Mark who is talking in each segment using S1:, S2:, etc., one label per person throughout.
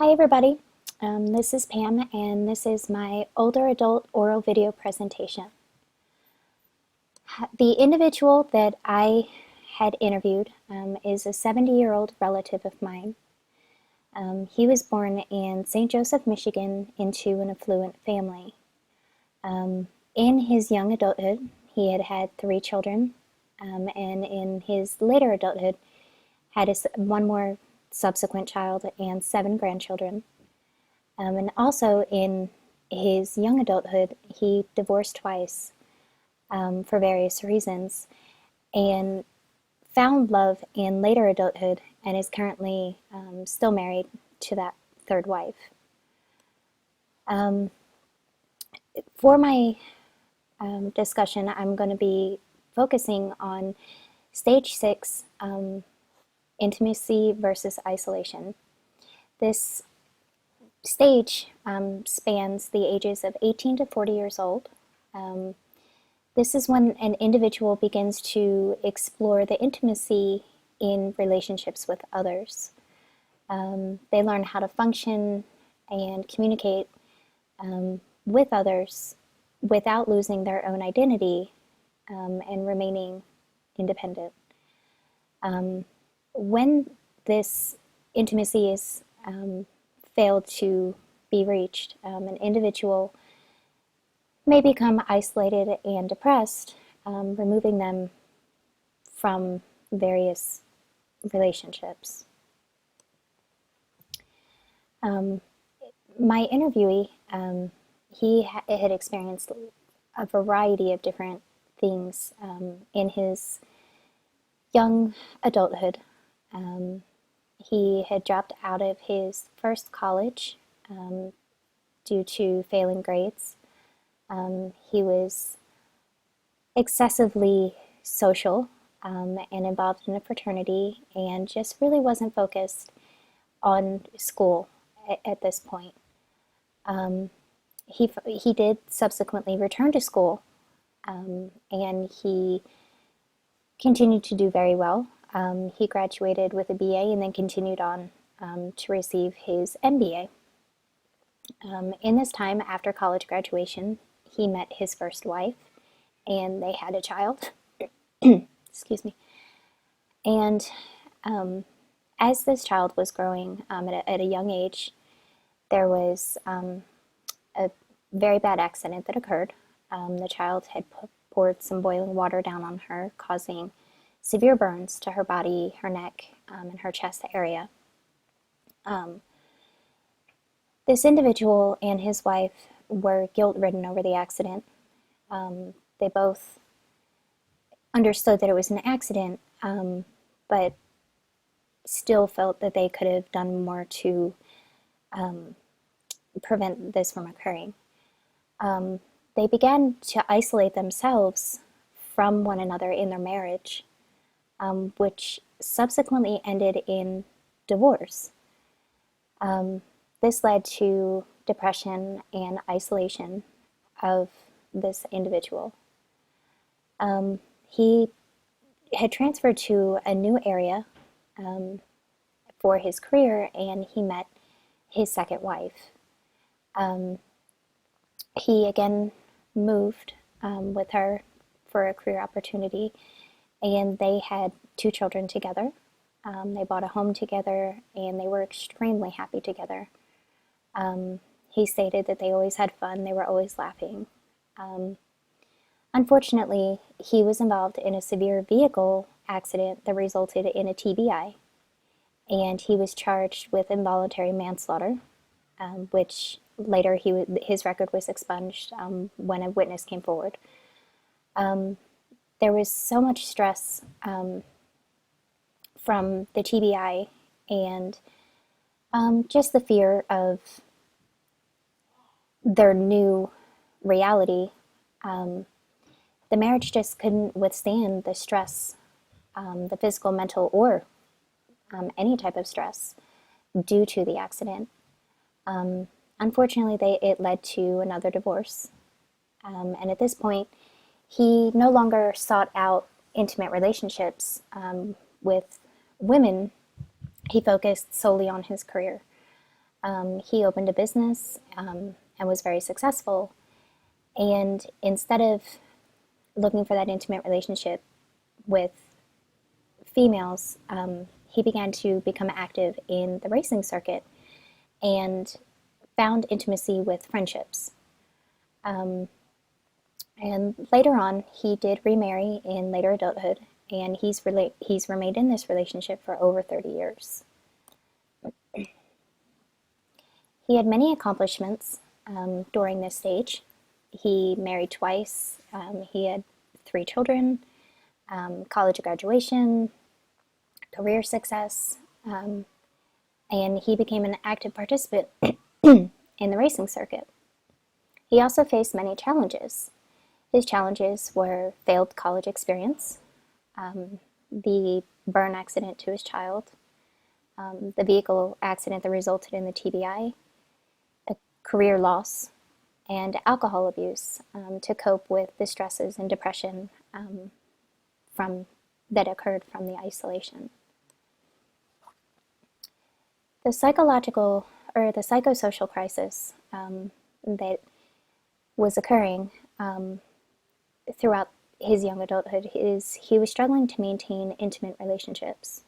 S1: Hi everybody, this is Pam and this is my older adult oral video presentation. The individual that I had interviewed is a 70-year-old relative of mine. He was born in St. Joseph, Michigan into an affluent family. In his young adulthood, he had had 3 children, and in his later adulthood had one more subsequent child and 7 grandchildren. And also in his young adulthood, he divorced twice for various reasons and found love in later adulthood and is currently still married to that third wife. For my discussion, I'm going to be focusing on stage 6, intimacy versus isolation. This stage spans the ages of 18 to 40 years old. This is when an individual begins to explore the intimacy in relationships with others. They learn how to function and communicate with others without losing their own identity and remaining independent. When this intimacy is failed to be reached, an individual may become isolated and depressed, removing them from various relationships. My interviewee, he had experienced a variety of different things in his young adulthood. He had dropped out of his first college due to failing grades. He was excessively social and involved in a fraternity and just really wasn't focused on school at this point. He did subsequently return to school and he continued to do very well. He graduated with a BA and then continued on to receive his MBA. In this time after college graduation, he met his first wife and they had a child. Excuse me. And as this child was growing at a young age, there was a very bad accident that occurred. The child had poured some boiling water down on her, causing severe burns to her body, her neck, and her chest area. This individual and his wife were guilt-ridden over the accident. They both understood that it was an accident, but still felt that they could have done more to prevent this from occurring. They began to isolate themselves from one another in their marriage, which subsequently ended in divorce. This led to depression and isolation of this individual. He had transferred to a new area for his career, and he met his second wife. He again moved with her for a career opportunity, and they had 2 children together. They bought a home together, and they were extremely happy together. He stated that they always had fun, they were always laughing. Unfortunately, he was involved in a severe vehicle accident that resulted in a TBI, and he was charged with involuntary manslaughter, which later his record was expunged when a witness came forward. There was so much stress from the TBI and just the fear of their new reality. The marriage just couldn't withstand the stress, the physical, mental, or any type of stress due to the accident. Unfortunately, it led to another divorce. And at this point, he no longer sought out intimate relationships with women. He focused solely on his career. He opened a business and was very successful. And instead of looking for that intimate relationship with females, he began to become active in the racing circuit and found intimacy with friendships. And later on, he did remarry in later adulthood, and he's remained in this relationship for over 30 years. He had many accomplishments during this stage. He married twice. He had 3 children, college graduation, career success, and he became an active participant in the racing circuit. He also faced many challenges. His challenges were failed college experience, the burn accident to his child, the vehicle accident that resulted in the TBI, a career loss, and alcohol abuse to cope with the stresses and depression that occurred from the isolation. The psychosocial crisis that was occurring throughout his young adulthood is he was struggling to maintain intimate relationships.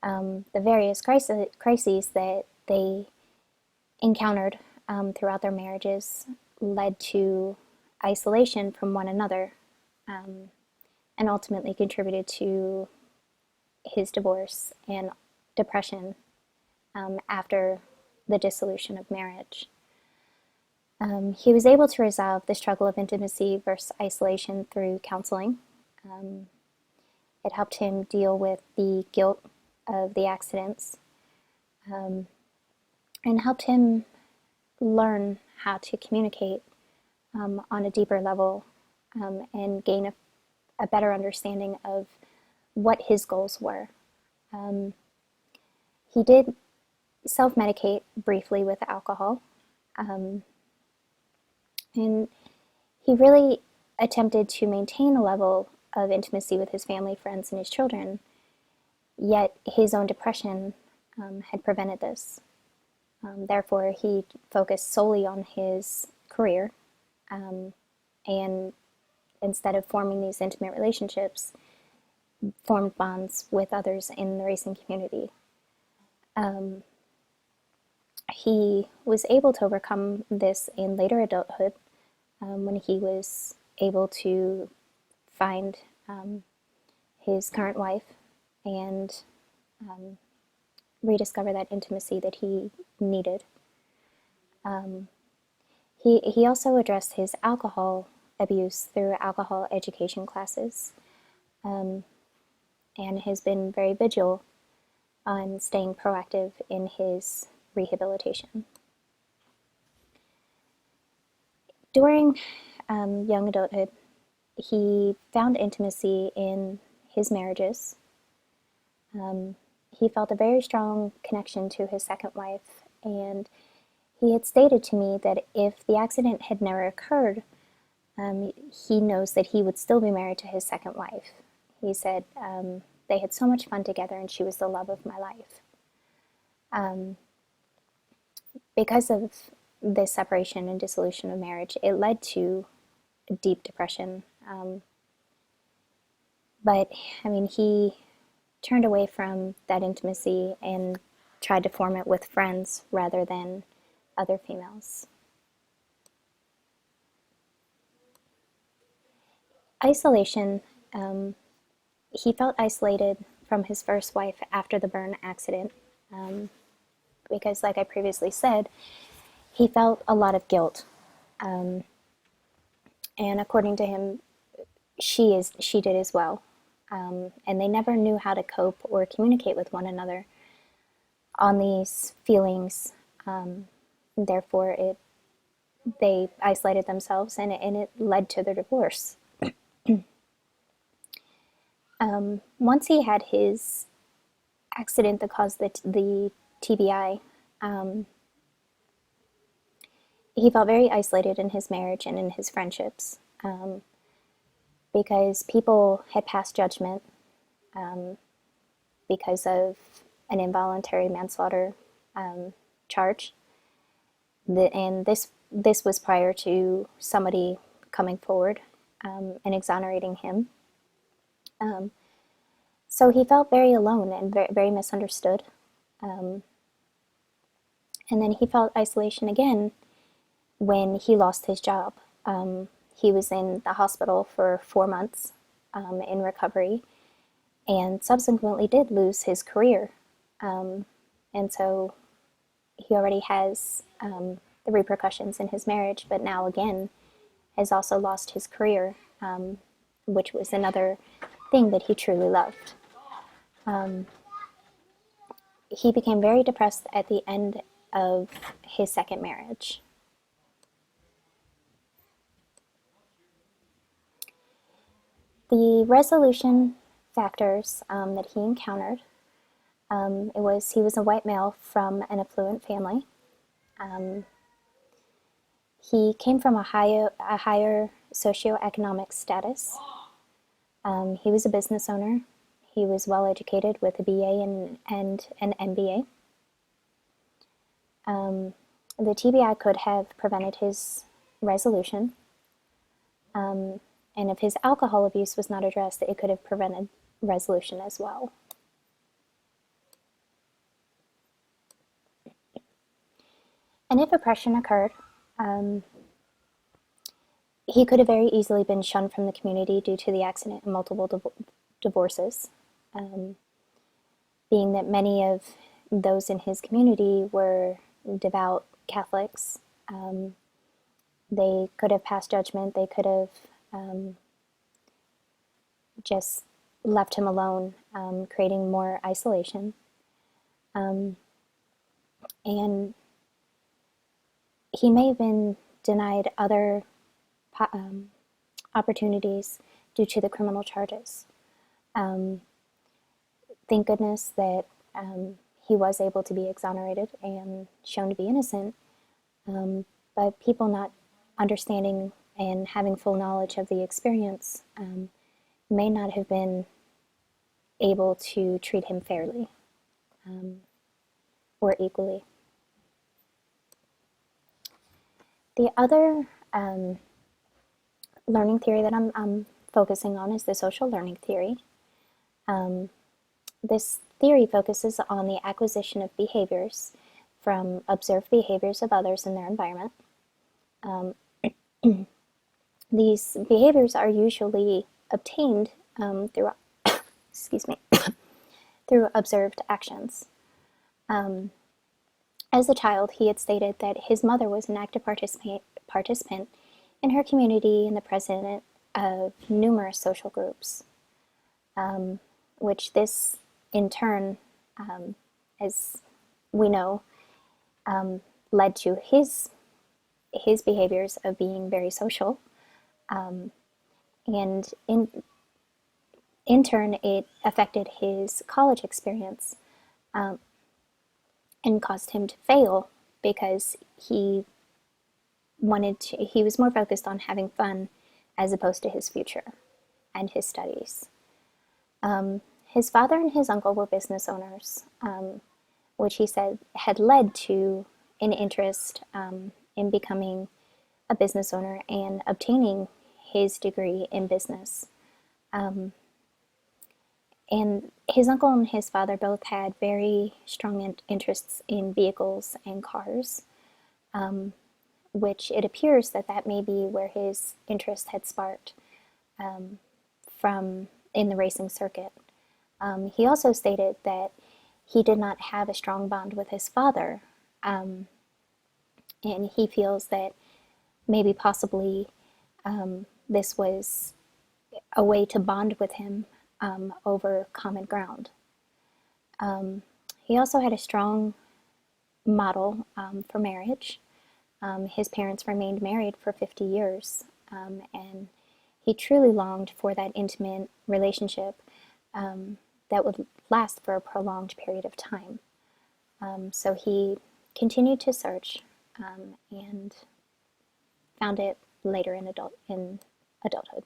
S1: The various crises that they encountered throughout their marriages led to isolation from one another and ultimately contributed to his divorce and depression after the dissolution of marriage. He was able to resolve the struggle of intimacy versus isolation through counseling. It helped him deal with the guilt of the accidents and helped him learn how to communicate on a deeper level and gain a better understanding of what his goals were. He did self-medicate briefly with alcohol, and he really attempted to maintain a level of intimacy with his family, friends, and his children, yet his own depression had prevented this. Therefore, he focused solely on his career, and instead of forming these intimate relationships, formed bonds with others in the racing community. He was able to overcome this in later adulthood when he was able to find his current wife and rediscover that intimacy that he needed. He also addressed his alcohol abuse through alcohol education classes and has been very vigilant on staying proactive in his rehabilitation. During young adulthood, he found intimacy in his marriages. He felt a very strong connection to his second wife, and he had stated to me that if the accident had never occurred, he knows that he would still be married to his second wife. He said they had so much fun together and she was the love of my life. Because of this separation and dissolution of marriage, it led to deep depression. But I mean, he turned away from that intimacy and tried to form it with friends rather than other females. Isolation. He felt isolated from his first wife after the burn accident because, like I previously said, he felt a lot of guilt. And according to him, she did as well. And they never knew how to cope or communicate with one another on these feelings. Therefore, they isolated themselves, and it led to their divorce. Once he had his accident that caused the TBI, he felt very isolated in his marriage and in his friendships because people had passed judgment because of an involuntary manslaughter charge. And this was prior to somebody coming forward and exonerating him. So he felt very alone and very, very misunderstood. And then he felt isolation again when he lost his job. He was in the hospital for 4 months in recovery, and subsequently did lose his career. And so he already has the repercussions in his marriage, but now again has also lost his career, which was another thing that he truly loved. He became very depressed at the end of his second marriage. The resolution factors that he encountered, he was a white male from an affluent family. He came from a higher socioeconomic status. He was a business owner. He was well educated with a BA and an MBA. The TBI could have prevented his resolution. And if his alcohol abuse was not addressed, it could have prevented resolution as well. And if oppression occurred, he could have very easily been shunned from the community due to the accident and multiple divorces, being that many of those in his community were devout Catholics. They could have passed judgment. They could have just left him alone, creating more isolation. And he may have been denied other opportunities due to the criminal charges. Thank goodness that he was able to be exonerated and shown to be innocent, but people not understanding and having full knowledge of the experience may not have been able to treat him fairly or equally. The other learning theory that I'm focusing on is the social learning theory. This theory focuses on the acquisition of behaviors from observed behaviors of others in their environment. These behaviors are usually obtained through, excuse me, through observed actions. As a child, he had stated that his mother was an active participant in her community and the president of numerous social groups, which this, in turn, as we know, led to his behaviors of being very social, and in turn, it affected his college experience and caused him to fail because he was more focused on having fun as opposed to his future and his studies. His father and his uncle were business owners, which he said had led to an interest in becoming a business owner and obtaining his degree in business. And his uncle and his father both had very strong interests in vehicles and cars, which it appears that may be where his interest had sparked from in the racing circuit. He also stated that he did not have a strong bond with his father, and he feels that maybe possibly this was a way to bond with him over common ground. He also had a strong model for marriage. His parents remained married for 50 years, and he truly longed for that intimate relationship that would last for a prolonged period of time. So he continued to search and found it later in adulthood.